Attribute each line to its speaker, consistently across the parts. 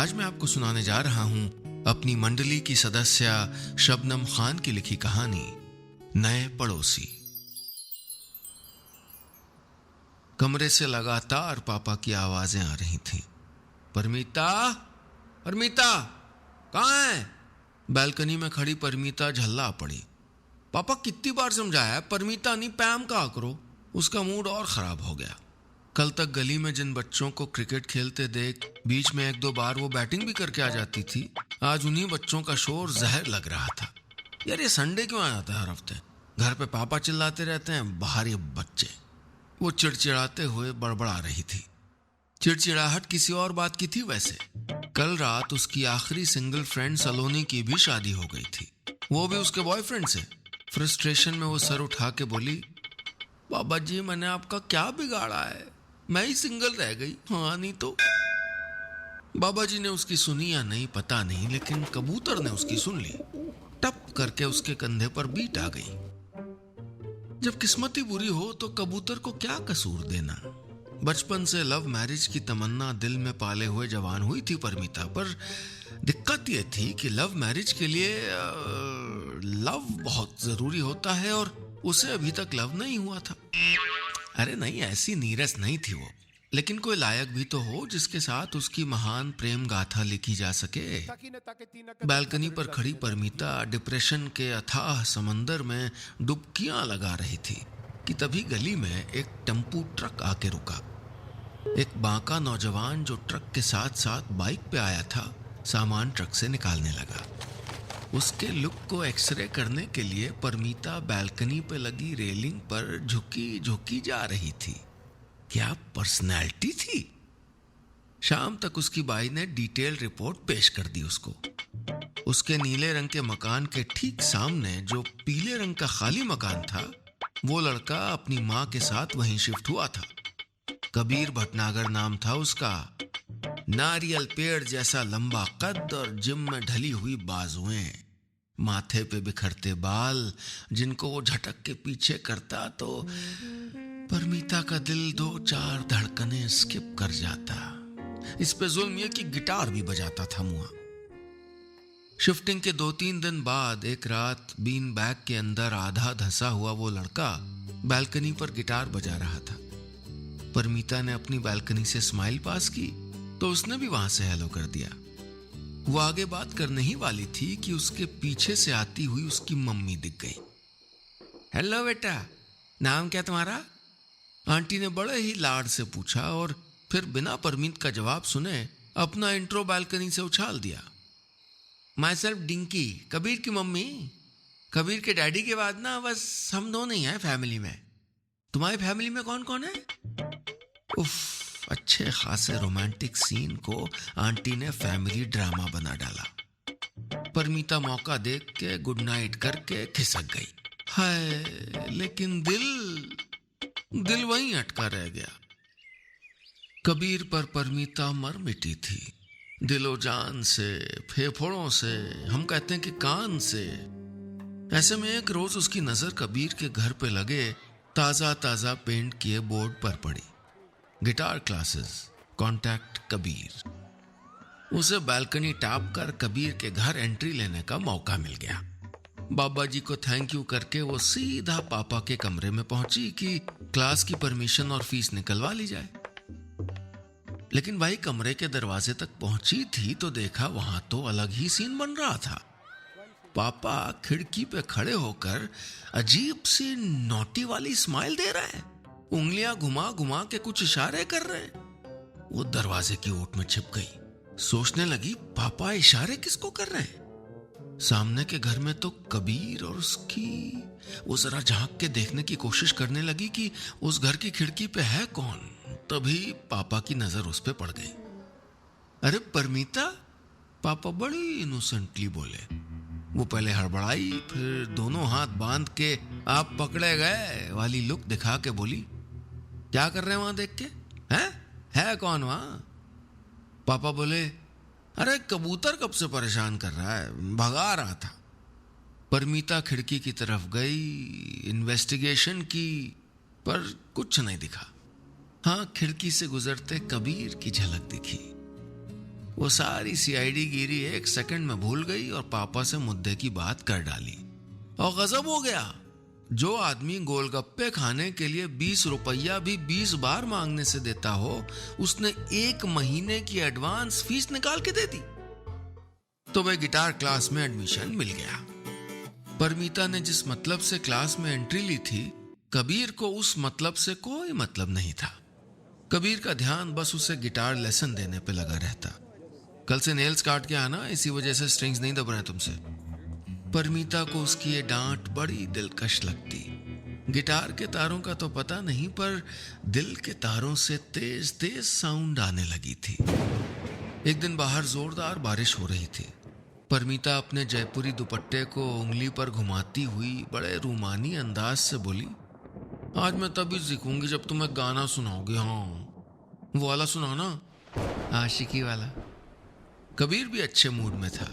Speaker 1: आज मैं आपको सुनाने जा रहा हूं अपनी मंडली की सदस्य शबनम खान की लिखी कहानी नए पड़ोसी। कमरे से लगातार पापा की आवाजें आ रही थीं। परमीता, परमीता, कहाँ है? बालकनी में खड़ी परमीता झल्ला पड़ी। पापा कितनी बार समझाया, परमीता नहीं पैम कहा करो। उसका मूड और खराब हो गया। कल तक गली में जिन बच्चों को क्रिकेट खेलते देख बीच में एक दो बार वो बैटिंग भी करके आ जाती थी, आज उन्हीं बच्चों का शोर जहर लग रहा था। यार ये संडे क्यों आ जाता है हर हफ्ते? घर पे पापा चिल्लाते रहते हैं, बाहर ये बच्चे। वो चिड़चिड़ाते हुए बड़बड़ा रही थी। चिड़चिड़ाहट किसी और बात की थी वैसे। कल रात उसकी आखिरी सिंगल फ्रेंड सलोनी की भी शादी हो गई थी, वो भी उसके बॉयफ्रेंड से। फ्रस्ट्रेशन में वो सर उठा के बोली, बाबा जी मैंने आपका क्या बिगाड़ा है? मैं ही सिंगल रह गई। हाँ नहीं तो। बाबा जी ने उसकी सुनी या नहीं पता नहीं, लेकिन कबूतर ने उसकी सुन ली। टप करके उसके कंधे पर बीट आ गई। जब किस्मत ही बुरी हो तो कबूतर को क्या कसूर देना। बचपन से लव मैरिज की तमन्ना दिल में पाले हुए जवान हुई थी परमीता, पर दिक्कत यह थी कि लव मैरिज के लिए लव बहुत जरूरी होता है और उसे अभी तक लव नहीं हुआ था। अरे नहीं, ऐसी नीरस नहीं थी वो, लेकिन कोई लायक भी तो हो जिसके साथ उसकी महान प्रेम गाथा लिखी जा सके। बालकनी पर खड़ी परमीता डिप्रेशन के अथाह समंदर में डुबकियां लगा रही थी कि तभी गली में एक टेम्पू ट्रक आके रुका। एक बांका नौजवान जो ट्रक के साथ साथ बाइक पे आया था, सामान ट्रक से निकालने लगा। उसके लुक को एक्सरे करने के लिए परमीता बालकनी पे लगी रेलिंग पर झुकी झुकी जा रही थी। क्या पर्सनैलिटी थी! शाम तक उसकी बाई ने डिटेल रिपोर्ट पेश कर दी उसको। उसके नीले रंग के मकान के ठीक सामने जो पीले रंग का खाली मकान था, वो लड़का अपनी माँ के साथ वहीं शिफ्ट हुआ था। कबीर भटनागर नाम था उसका। नारियल पेड़ जैसा लंबा कद और जिम में ढली हुई बाजुएं, माथे पे बिखरते बाल जिनको वो झटक के पीछे करता तो परमीता का दिल दो चार धड़कनें स्किप कर जाता। इस पे जुल्म ये कि गिटार भी बजाता था मुआ। शिफ्टिंग के 2-3 दिन बाद एक रात बीन बैग के अंदर आधा धंसा हुआ वो लड़का बालकनी पर गिटार बजा रहा था। परमीता ने अपनी बालकनी से स्माइल पास की तो उसने भी वहां से हेलो कर दिया। वो आगे बात करने ही वाली थी कि उसके पीछे से आती हुई उसकी मम्मी दिख गई। हेलो बेटा, नाम क्या तुम्हारा? आंटी ने बड़े ही लाड से पूछा और फिर बिना परमीत का जवाब सुने अपना इंट्रो बालकनी से उछाल दिया। माई सेल्फ डिंकी, कबीर की मम्मी। कबीर के डैडी के बाद ना बस हम दोनों ही हैं फैमिली में। तुम्हारी फैमिली में कौन कौन है? उफ, अच्छे खासे रोमांटिक सीन को आंटी ने फैमिली ड्रामा बना डाला। परमीता मौका देख के गुड नाइट करके खिसक गई। हाय, लेकिन दिल वहीं अटका रह गया। कबीर पर परमीता मर मिटी थी, दिलो जान से, फेफड़ों से, हम कहते हैं कि कान से। ऐसे में एक रोज उसकी नजर कबीर के घर पे लगे ताजा ताजा पेंट किए बोर्ड पर पड़ी। Guitar classes, contact Kabir. उसे बालकनी टॉप कर कबीर के घर एंट्री लेने का मौका मिल गया। बाबा जी को थैंक यू करके वो सीधा पापा के कमरे में पहुंची कि क्लास की परमिशन और फीस निकलवा ली जाए। लेकिन भाई कमरे के दरवाजे तक पहुंची थी तो देखा वहां तो अलग ही सीन बन रहा था। पापा खिड़की पे खड़े होकर अजीब सी नोटी वाली स्माइल दे रहे हैं, उंगलियां घुमा घुमा के कुछ इशारे कर रहे हैं। वो दरवाजे की ओट में छिप गई, सोचने लगी पापा इशारे किसको कर रहे हैं। सामने के घर में तो कबीर और उसकी। वो जरा झांक के देखने की कोशिश करने लगी कि उस घर की खिड़की पे है कौन। तभी पापा की नजर उस पे पड़ गई। अरे परमीता, पापा बड़ी इनोसेंटली बोले। वो पहले हड़बड़ाई, फिर दोनों हाथ बांध के आप पकड़े गए वाली लुक दिखा के बोली, क्या कर रहे हैं वहां देख के? है कौन वहां? पापा बोले, अरे कबूतर कब से परेशान कर रहा है, भगा रहा था। परमीता खिड़की की तरफ गई, इन्वेस्टिगेशन की, पर कुछ नहीं दिखा। हाँ, खिड़की से गुजरते कबीर की झलक दिखी। वो सारी सीआईडी गिरी 1 सेकंड में भूल गई और पापा से मुद्दे की बात कर डाली। और गजब हो गया, जो आदमी गोलगप्पे खाने के लिए 20 रुपया भी 20 बार मांगने से देता हो, उसने 1 महीने की एडवांस फीस निकाल के दे दी। तो वह गिटार क्लास में एडमिशन मिल गया। परमीता ने जिस मतलब से क्लास में एंट्री ली थी, कबीर को उस मतलब से कोई मतलब नहीं था। कबीर का ध्यान बस उसे गिटार लेसन देने पे लगा रहता। कल से नेल्स काट के आना, इसी वजह से स्ट्रिंग्स नहीं दब रहे तुमसे। परमीता को उसकी ये डांट बड़ी दिलकश लगती। गिटार के तारों का तो पता नहीं, पर दिल के तारों से तेज तेज साउंड आने लगी थी। एक दिन बाहर जोरदार बारिश हो रही थी। परमीता अपने जयपुरी दुपट्टे को उंगली पर घुमाती हुई बड़े रूमानी अंदाज से बोली, आज मैं तभी सीखूंगी जब तुम्हें गाना सुनाओगे। हाँ, वो वाला सुनाओ ना, आशिकी वाला। कबीर भी अच्छे मूड में था।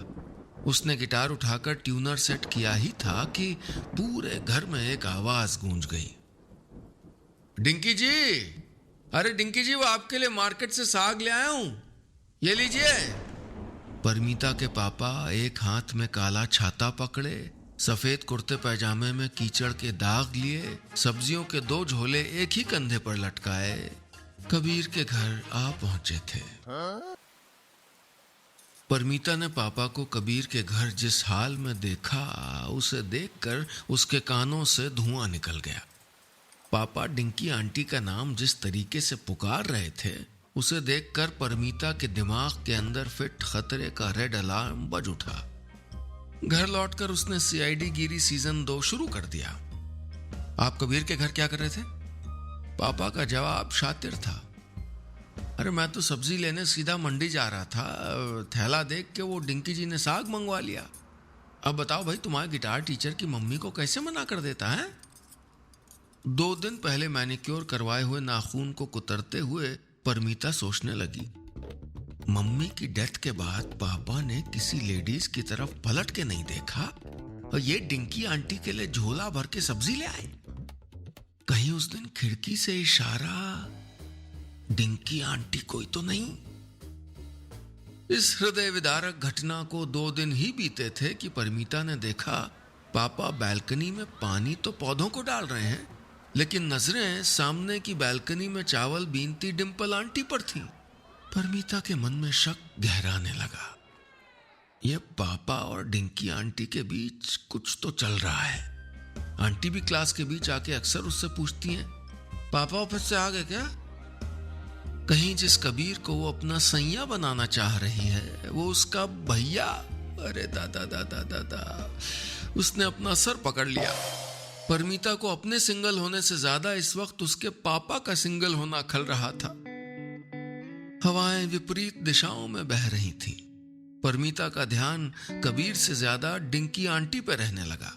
Speaker 1: उसने गिटार उठाकर ट्यूनर सेट किया ही था कि पूरे घर में एक आवाज गूंज गई। डिंकी जी, अरे डिंकी जी, वो आपके लिए मार्केट से साग ले आया हूं, ये लीजिए। परमीता के पापा एक हाथ में काला छाता पकड़े, सफेद कुर्ते पैजामे में कीचड़ के दाग लिए, सब्जियों के 2 झोले एक ही कंधे पर लटकाए कबीर के घर आ पहुंचे थे। परमीता ने पापा को कबीर के घर जिस हाल में देखा, उसे देखकर उसके कानों से धुआं निकल गया। पापा डिंकी आंटी का नाम जिस तरीके से पुकार रहे थे, उसे देखकर परमीता के दिमाग के अंदर फिट खतरे का रेड अलार्म बज उठा। घर लौटकर उसने सीआईडी गिरी सीजन 2 शुरू कर दिया। आप कबीर के घर क्या कर रहे थे? पापा का जवाब शातिर था, अरे मैं तो सब्जी लेने सीधा मंडी जा रहा था, थैला देख के वो डिंकी जी ने साग मंगवा लिया। अब बताओ भाई, तुम्हारे गिटार टीचर की मम्मी को कैसे मना कर देता है? 2 दिन पहले मैनिक्योर करवाए हुए नाखून को कुतरते हुए परमीता सोचने लगी, मम्मी की डेथ के बाद पापा ने किसी लेडीज की तरफ पलट के नहीं देखा और ये डिंकी आंटी के लिए झोला भर के सब्जी ले आए। कहीं उस दिन खिड़की से इशारा डिंकी आंटी कोई तो नहीं? इस हृदय विदारक घटना को 2 दिन ही बीते थे कि परमीता ने देखा पापा बैल्कनी में पानी तो पौधों को डाल रहे हैं, लेकिन नजरें सामने की बैल्कनी में चावल बीनती डिंपल आंटी पर थी। परमीता के मन में शक गहराने लगा। यह पापा और डिंकी आंटी के बीच कुछ तो चल रहा है। आंटी भी क्लास के बीच आके अक्सर उससे पूछती हैं, पापा ऑफिस से आ गए क्या? कहीं जिस कबीर को वो अपना सैया बनाना चाह रही है, वो उसका भैया? अरे दादा दादा दादा, उसने अपना सर पकड़ लिया। परमीता को अपने सिंगल होने से ज्यादा इस वक्त उसके पापा का सिंगल होना खल रहा था। हवाएं विपरीत दिशाओं में बह रही थीं। परमीता का ध्यान कबीर से ज्यादा डिंकी आंटी पे रहने लगा।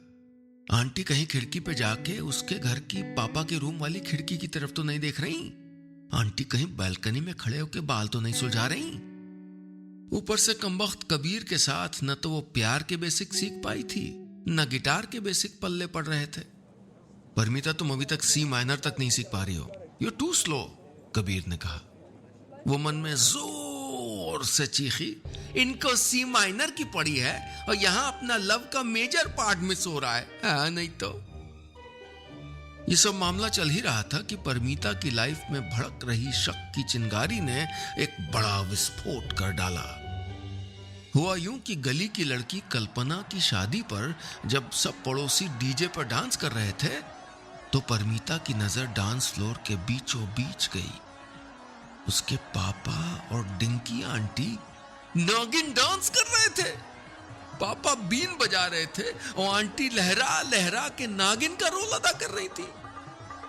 Speaker 1: आंटी कहीं खिड़की पे जाके उसके घर की पापा के रूम वाली खिड़की की तरफ तो नहीं देख रही? आंटी कहीं बालकनी में खड़े होकर बाल तो नहीं सुलझा रही? ऊपर से कमबख्त कबीर के साथ न तो वो प्यार के बेसिक सीख पाई थी, न गिटार के बेसिक पल्ले पड़ रहे थे। परमीता, तुम अभी तक सी माइनर तक नहीं सीख पा रही हो, यू टू स्लो, कबीर ने कहा। वो मन में जोर से चीखी, इनको सी माइनर की पड़ी है और यहां अपना लव का मेजर पार्ट मिस हो रहा है। हाँ, नहीं तो। ये सब मामला चल ही रहा था कि परमीता की लाइफ में भड़क रही शक की चिंगारी ने एक बड़ा विस्फोट कर डाला। हुआ यूं कि गली की लड़की कल्पना की शादी पर जब सब पड़ोसी डीजे पर डांस कर रहे थे, तो परमीता की नजर डांस फ्लोर के बीचों बीच गई। उसके पापा और डिंकी आंटी नागिन डांस कर रहे थे। पापा बीन बजा रहे थे और आंटी लहरा लहरा के नागिन का रोल अदा कर रही थी।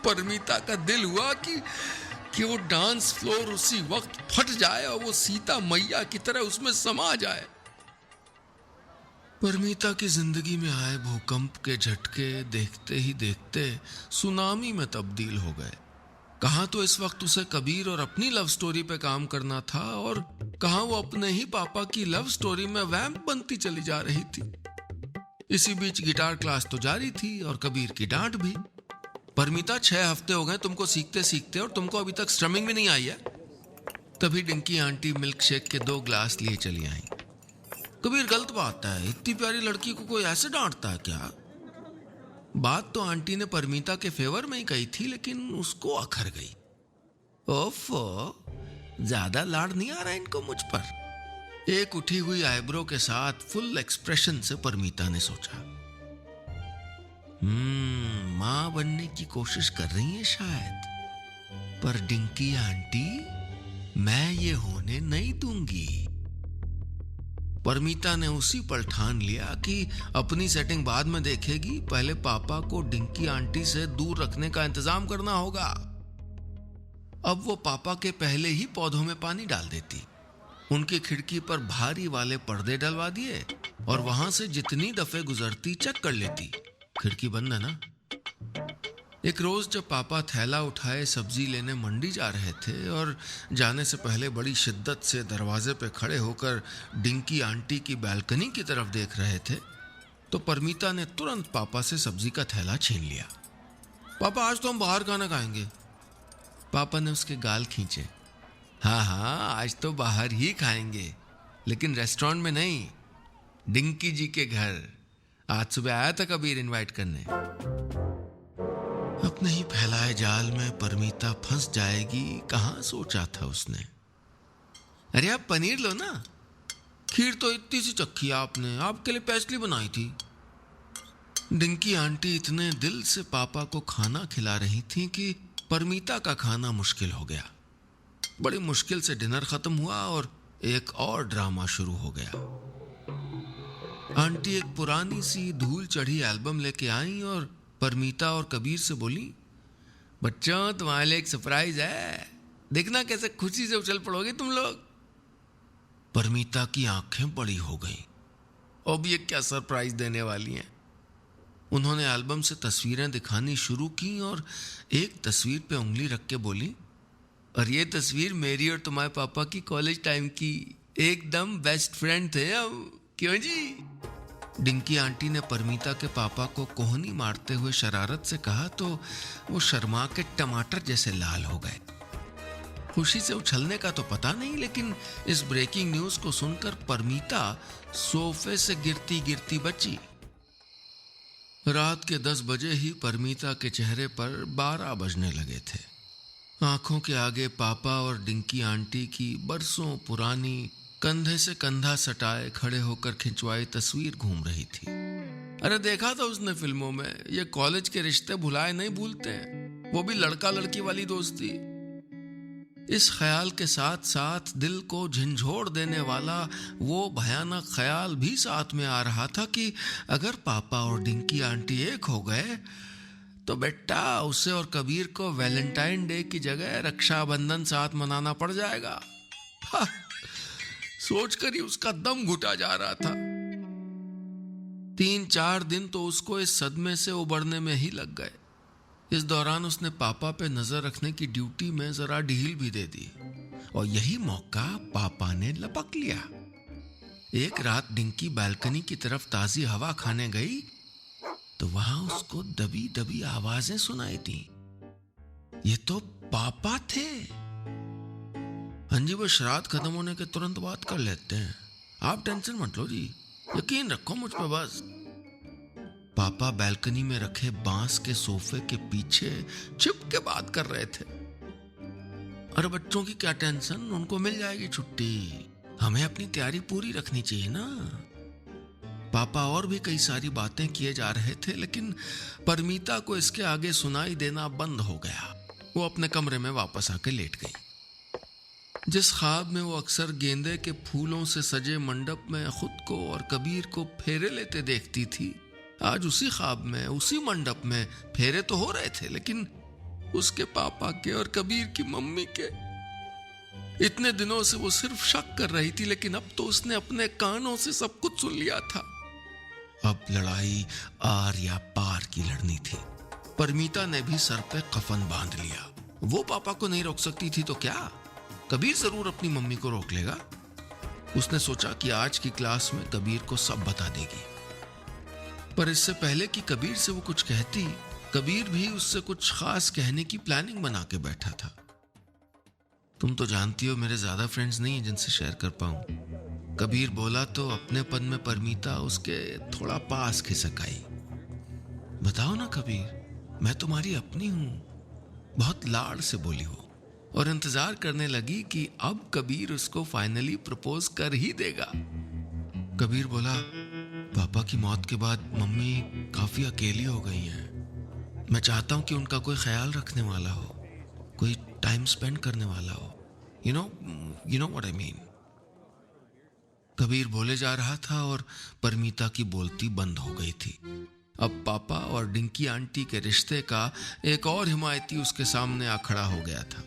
Speaker 1: परमीता का दिल हुआ कि वो डांस फ्लोर उसी वक्त फट जाए और वो सीता मैया की तरह उसमें समा जाए। परमीता की जिंदगी में आए भूकंप के झटके देखते ही देखते सुनामी में तब्दील हो गए। कहां तो इस वक्त उसे कबीर और अपनी लव स्टोरी पे काम करना था, और कहां वो अपने ही पापा की लव स्टोरी में वैम्प बनती चली जा रही थी। इसी बीच गिटार क्लास तो जारी थी और कबीर की डांट भी। परमीता, 6 हफ्ते हो गए तुमको सीखते सीखते और तुमको अभी तक स्ट्रमिंग भी नहीं आई है। तभी डिंकी आंटी मिल्क शेक के 2 ग्लास लिए चली आई। कबीर, गलत बात है, इतनी प्यारी लड़की को कोई ऐसे डांटता है क्या? बात तो आंटी ने परमीता के फेवर में ही कही थी, लेकिन उसको अखर गई। ओफो, ज्यादा लाड नहीं आ रहा इनको मुझ पर। एक उठी हुई आईब्रो के साथ फुल एक्सप्रेशन से परमीता ने सोचा, मां बनने की कोशिश कर रही है शायद, पर डिंकी आंटी, मैं ये होने नहीं दूंगी। परमीता ने उसी पल ठान लिया कि अपनी सेटिंग बाद में देखेगी, पहले पापा को डिंकी आंटी से दूर रखने का इंतजाम करना होगा। अब वो पापा के पहले ही पौधों में पानी डाल देती, उनकी खिड़की पर भारी वाले पर्दे डलवा दिए और वहां से जितनी दफे गुजरती चेक कर लेती, खिड़की बंद है ना। एक रोज जब पापा थैला उठाए सब्जी लेने मंडी जा रहे थे और जाने से पहले बड़ी शिद्दत से दरवाजे पे खड़े होकर डिंकी आंटी की बालकनी की तरफ देख रहे थे, तो परमीता ने तुरंत पापा से सब्जी का थैला छीन लिया। पापा, आज तो हम बाहर खाना खाएंगे। पापा ने उसके गाल खींचे। हाँ, आज तो बाहर ही खाएंगे, लेकिन रेस्टोरेंट में नहीं, डिंकी जी के घर। आज सुबह आया था कबीर इनवाइट करने। अपने ही फैलाए जाल में परमीता फंस जाएगी, कहां सोचा था उसने। अरे आप पनीर लो ना, खीर तो इतनी सी चक्की आपने, आपके लिए स्पेशली बनाई थी। डिंकी आंटी इतने दिल से पापा को खाना खिला रही थी कि परमीता का खाना मुश्किल हो गया। बड़ी मुश्किल से डिनर खत्म हुआ और एक और ड्रामा शुरू हो गया। आंटी एक पुरानी सी धूल चढ़ी एल्बम लेके आई और परमीता और कबीर से बोली, बच्चों, तुम्हारे लिए एक सरप्राइज है, देखना कैसे खुशी से उछल पड़ोगे तुम लोग। परमीता की आंखें बड़ी हो गईं। अब ये क्या सरप्राइज देने वाली हैं? उन्होंने एल्बम से तस्वीरें दिखानी शुरू की और एक तस्वीर पे उंगली रख के बोली, और ये तस्वीर मेरी और तुम्हारे पापा की कॉलेज टाइम की, एकदम बेस्ट फ्रेंड थे हम, क्यों जी? डिंकी आंटी ने परमीता के पापा को कोहनी मारते हुए शरारत से कहा तो वो शर्मा के टमाटर जैसे लाल हो गए। खुशी से उछलने का तो पता नहीं, लेकिन इस ब्रेकिंग न्यूज को सुनकर परमीता सोफे से गिरती गिरती बची। रात के 10 बजे ही परमीता के चेहरे पर 12 बजने लगे थे। आंखों के आगे पापा और डिंकी आंटी की बरसों पुरानी कंधे से कंधा सटाए खड़े होकर खिंचवाई तस्वीर घूम रही थी। अरे देखा था उसने फिल्मों में, ये कॉलेज के रिश्ते भुलाए नहीं भूलते हैं, वो भी लड़का लड़की वाली दोस्ती। इस ख्याल के साथ साथ दिल को झंझोड़ देने वाला वो भयानक ख्याल भी साथ में आ रहा था कि अगर पापा और डिंकी आंटी एक हो गए तो बेटा उसे और कबीर को वैलेंटाइन डे की जगह रक्षाबंधन साथ मनाना पड़ जाएगा। सोचकर ही उसका दम घुटा जा रहा था। 3-4 दिन तो उसको इस सदमे से उबरने में ही लग गए। इस दौरान उसने पापा पे नजर रखने की ड्यूटी में जरा ढील भी दे दी और यही मौका पापा ने लपक लिया। एक रात डिंकी बालकनी की तरफ ताजी हवा खाने गई तो वहां उसको दबी दबी आवाजें सुनाई दी। ये तो पापा थे। हाँ जी, वो श्राद्ध खत्म होने के तुरंत बात कर लेते हैं, आप टेंशन मत लो जी, यकीन रखो मुझ पे बस। पापा बालकनी में रखे बांस के सोफे के पीछे छिप के बात कर रहे थे। अरे बच्चों की क्या टेंशन, उनको मिल जाएगी छुट्टी, हमें अपनी तैयारी पूरी रखनी चाहिए ना। पापा और भी कई सारी बातें किए जा रहे थे, लेकिन परमीता को इसके आगे सुनाई देना बंद हो गया। वो अपने कमरे में वापस आके लेट गई। जिस ख्वाब में वो अक्सर गेंदे के फूलों से सजे मंडप में खुद को और कबीर को फेरे लेते देखती थी, आज उसी ख्वाब में उसी मंडप में फेरे तो हो रहे थे, लेकिन उसके पापा के और कबीर की मम्मी के। इतने दिनों से वो सिर्फ शक कर रही थी, लेकिन अब तो उसने अपने कानों से सब कुछ सुन लिया था। अब लड़ाई आर या पार की लड़नी थी। परमीता ने भी सर पे कफन बांध लिया। वो पापा को नहीं रोक सकती थी तो क्या, कबीर जरूर अपनी मम्मी को रोक लेगा। उसने सोचा कि आज की क्लास में कबीर को सब बता देगी, पर इससे पहले कि कबीर से वो कुछ कहती, कबीर भी उससे कुछ खास कहने की प्लानिंग बना के बैठा था। तुम तो जानती हो मेरे ज्यादा फ्रेंड्स नहीं हैं जिनसे शेयर कर पाऊं। कबीर बोला तो अपनेपन में परमीता उसके थोड़ा पास खिसक आई। बताओ ना कबीर, मैं तुम्हारी अपनी हूं, बहुत लाड़ से बोली हो, और इंतजार करने लगी कि अब कबीर उसको फाइनली प्रपोज कर ही देगा। कबीर बोला, पापा की मौत के बाद मम्मी काफी अकेली हो गई हैं। मैं चाहता हूं कि उनका कोई ख्याल रखने वाला हो, कोई टाइम स्पेंड करने वाला हो। You know what I mean. Kabir बोले जा रहा था और परमीता की बोलती बंद हो गई थी। अब पापा और डिंकी आंटी के रिश्ते का एक और हिमायती उसके सामने आ खड़ा हो गया था।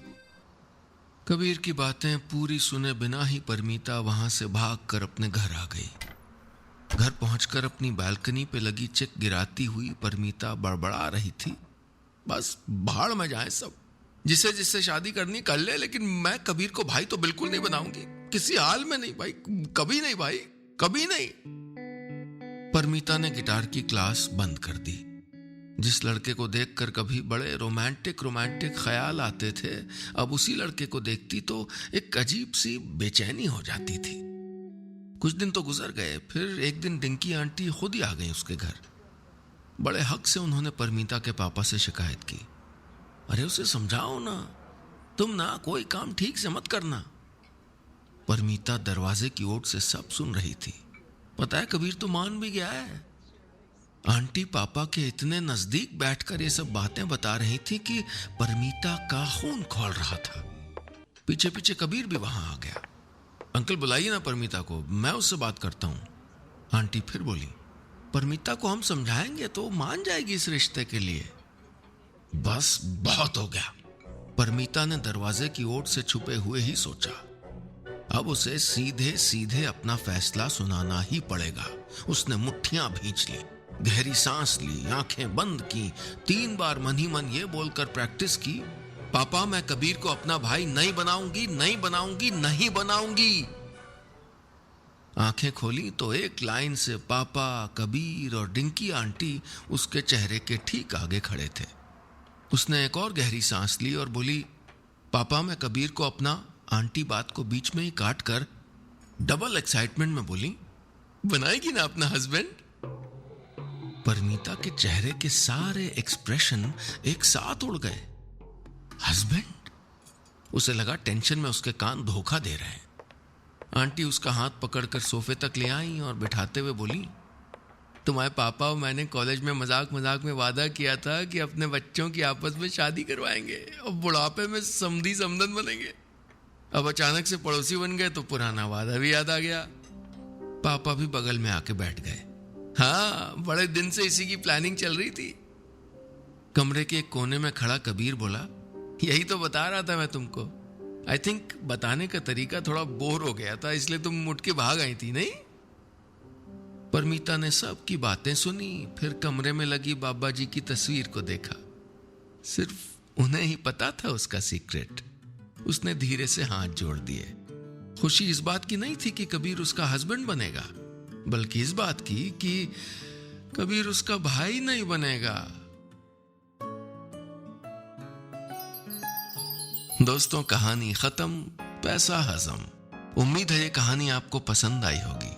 Speaker 1: कबीर की बातें पूरी सुने बिना ही परमीता वहां से भागकर अपने घर आ गई। घर पहुंचकर अपनी बालकनी पे लगी चिक गिराती हुई परमीता बड़बड़ा रही थी, बस भाड़ में जाए सब, जिसे जिससे शादी करनी कर ले, लेकिन मैं कबीर को भाई तो बिल्कुल नहीं बनाऊंगी, किसी हाल में नहीं भाई, कभी नहीं भाई, कभी नहीं। परमीता ने गिटार की क्लास बंद कर दी। जिस लड़के को देखकर कभी बड़े रोमांटिक ख्याल आते थे, अब उसी लड़के को देखती तो एक अजीब सी बेचैनी हो जाती थी। कुछ दिन तो गुजर गए, फिर एक दिन डिंकी आंटी खुद ही आ गई उसके घर। बड़े हक से उन्होंने परमीता के पापा से शिकायत की, अरे उसे समझाओ ना, तुम ना कोई काम ठीक से मत करना। परमीता दरवाजे की ओर से सब सुन रही थी। पता है कबीर तो मान भी गया है। आंटी पापा के इतने नजदीक बैठकर ये सब बातें बता रही थी कि परमीता का खून खौल रहा था। पीछे पीछे कबीर भी वहां आ गया। अंकल बुलाइए ना परमीता को, मैं उससे बात करता हूं। आंटी फिर बोली, परमीता को हम समझाएंगे तो मान जाएगी इस रिश्ते के लिए। बस बहुत हो गया। परमीता ने दरवाजे की ओर से छुपे हुए ही सोचा, अब उसे सीधे सीधे अपना फैसला सुनाना ही पड़ेगा। उसने मुट्ठियां भींच ली, गहरी सांस ली, आंखें बंद की, 3 बार मन ही मन ये बोलकर प्रैक्टिस की, पापा मैं कबीर को अपना भाई नहीं बनाऊंगी, नहीं बनाऊंगी, नहीं बनाऊंगी। आंखें खोली तो एक लाइन से पापा, कबीर और डिंकी आंटी उसके चेहरे के ठीक आगे खड़े थे। उसने एक और गहरी सांस ली और बोली, पापा मैं कबीर को अपना। आंटी बात को बीच में ही काट कर डबल एक्साइटमेंट में बोली, बनाएगी ना अपना हस्बैंड। परमीता के चेहरे के सारे एक्सप्रेशन एक साथ उड़ गए। हस्बैंड? उसे लगा टेंशन में उसके कान धोखा दे रहे हैं। आंटी उसका हाथ पकड़कर सोफे तक ले आई और बिठाते हुए बोली, तुम्हारे पापा और मैंने कॉलेज में मजाक में वादा किया था कि अपने बच्चों की आपस में शादी करवाएंगे और बुढ़ापे में समधी समधन बनेंगे। अब अचानक से पड़ोसी बन गए तो पुराना वादा भी याद आ गया। पापा भी बगल में आके बैठ गए। हाँ, बड़े दिन से इसी की प्लानिंग चल रही थी। कमरे के एक कोने में खड़ा कबीर बोला, यही तो बता रहा था मैं तुमको। आई थिंक बताने का तरीका थोड़ा बोर हो गया था, इसलिए तुम उठ के भाग आई थी, नहीं? परमीता ने सबकी बातें सुनी, फिर कमरे में लगी बाबा जी की तस्वीर को देखा। सिर्फ उन्हें ही पता था उसका सीक्रेट। उसने धीरे से हाथ जोड़ दिए। खुशी इस बात की नहीं थी कि कबीर उसका हस्बैंड बनेगा, बल्कि इस बात की कि कबीर उसका भाई नहीं बनेगा। दोस्तों, कहानी खत्म, पैसा हजम। उम्मीद है ये कहानी आपको पसंद आई होगी।